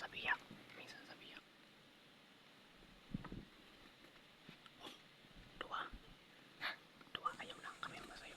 Sa biyak. Minsan sa biyak. Dua. Dua. Ayaw lang. Kami ang masayo.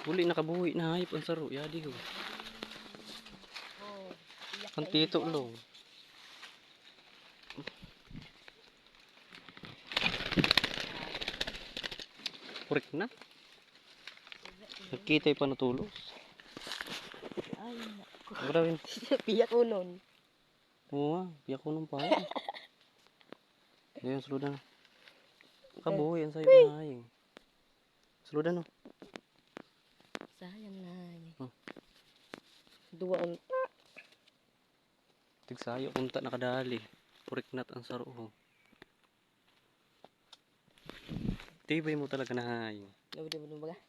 Huli nakabuhi na hayop ang saro. Yadi ko. Ang tito lo. Purik na. Nagkitay pa natulos. Ay, Maraming. piyak ko nun. Oo nga. Piyak ko nung pa. Ngayon, saludan na. Kabuhi ang sayo na haying. Saludan no. Sayang na. Hmm. Dua unta. Tigsayo kunta nakadali. Purik nat ang saro. Tibay mo talaga na haying. Labi-labi mo ba?